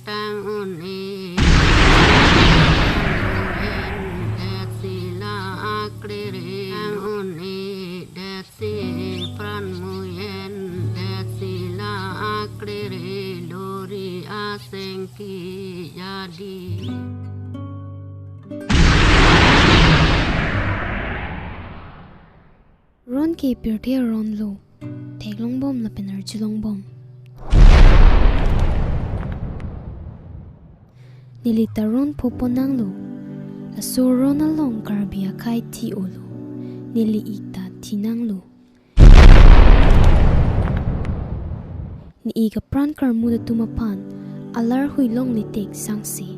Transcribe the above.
ตังอุนเอเดสิลาอักเรเรตังอุนเอเดสิปรันมุเยนเดสิลาอักเรเรโลริอาเซงกิยาดีร้อนกีเปียร์เทียร้อนลูเทกลงบอมละเป็นอาร์จิลงบอมนิลิตาร้อนพบนังลูละโซร้อนลงการบียาไคทีโอลูนิลิอีกตาทีนังลูนี่อีกับพรานการมูดตุมาพันอาลาร์หุยลงลิเตกสังสี